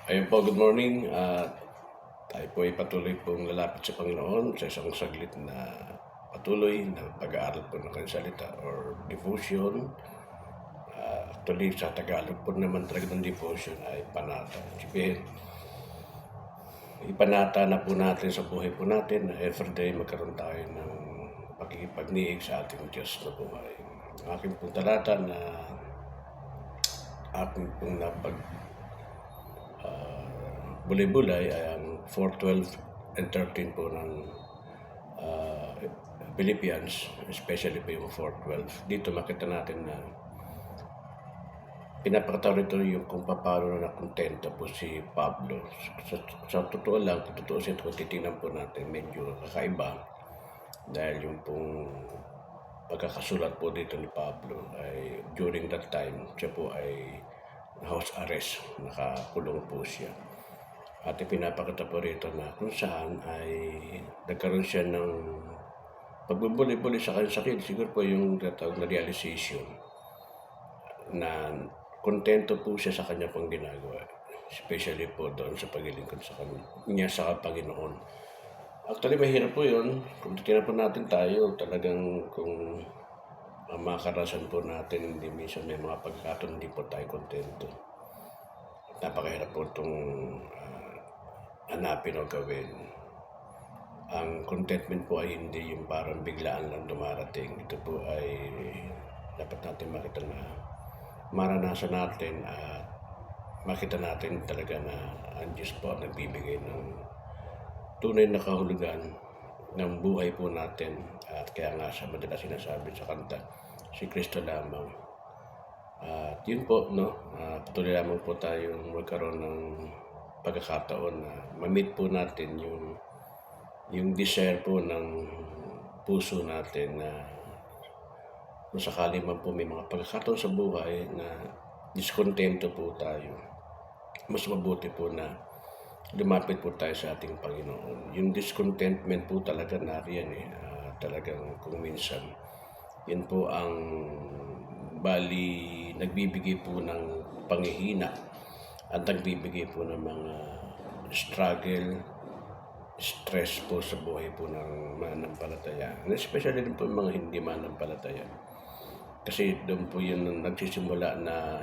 Ayun po, good morning. Tayo po ay patuloy pong lalapit sa Panginoon sa isang saglit na patuloy na pag-aaral po ng Kanyang salita or devotion. Actually, sa Tagalog po naman talaga ng devotion ay panata. Sabihin, ipanata na po natin sa buhay po natin na everyday magkaroon tayo ng pagkikipagniig sa ating Diyos na buhay. Ang aking pong talata na aking pong bulay-bulay ay ang 4:12 and 13 po ng Philippians, especially po yung 4:12. Dito makita natin na pinapakita rito yung kung paano na nakontento po si Pablo. Sa totoo lang, kung tutuusin kung titingnan po natin, medyo kakaiba dahil yung pong pagkakasulat po dito ni Pablo ay during that time, siya po ay house arrest, nakakulong po siya. At ipinapakita po rito na kung saan ay nagkaroon siya ng pagbubuli-buli sa kanyang sakit. Siguro po yung tatawag na realization na kontento po siya sa kanya pong ginagawa. Especially po doon sa paglilingkod sa kanya sa Panginoon. Actually, mahirap po yun. Kung titignan po natin tayo, talagang kung ang mga karasan po natin, hindi minsan may mga pagkakataon, hindi po tayo kontento. Napakahirap po itong hanapin o gawin. Ang contentment po ay hindi yung parang biglaan lang dumarating. Ito po ay dapat natin makita na maranasan natin at makita natin talaga na ang Diyos po ang nagbibigay ng tunay na kahulugan ng buhay po natin. At kaya nga sa madalas sinasabi sa kanta, si Kristo lamang. At yun po, no? Patuloy lamang po tayong magkaroon ng pagkakataon na ma-meet po natin yung desire po ng puso natin na kung sakali man po may mga pagkakataon sa buhay na diskontento po tayo, mas mabuti po na lumapit po tayo sa ating Panginoon. Yung discontentment po talaga nariyan talagang kung minsan yun po ang bali nagbibigay po ng panghihina at nagbibigay po ng mga struggle, stress po sa buhay po ng mananampalataya. And especially din po yung mga hindi mananampalataya. Kasi doon po yun nagsisimula na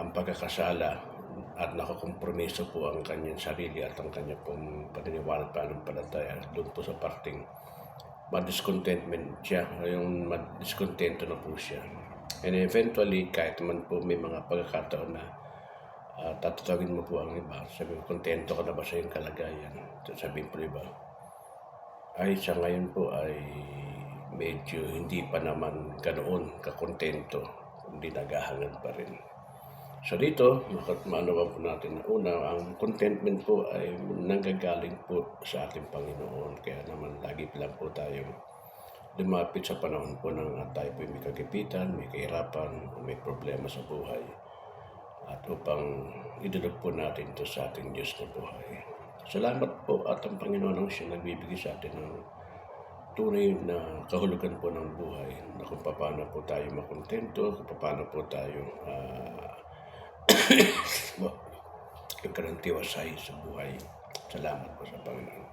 ang pagkakasala at nakakompromiso po ang kanyang sarili at ang kanyang pong paniniwala at pananampalataya. Doon po sa parting ma-discontentment siya, yung ma-discontento na po siya. And eventually, kahit man po may mga pagkakataon na tatatawin mo po ang iba, sabi mo, kontento ka na ba sa iyong kalagayan? Sabihin po iba, ay sa ngayon po ay medyo hindi pa naman ganoon kakontento, hindi naghahangad pa rin. So dito, maanawa po natin na una, ang contentment po ay nanggagaling po sa ating Panginoon. Kaya naman lagi lang po tayo lumapit sa panahon po ng tayo po may kagipitan, may kahirapan, may problema sa buhay. At upang idulog po natin ito sa ating Diyos na buhay. Salamat po at ang Panginoon ang siya nagbibigay sa atin ng tunay na kahulugan po ng buhay na kung paano po tayo makontento, kung paano po tayo magkaroon tiwasay sa buhay. Salamat po sa Panginoon.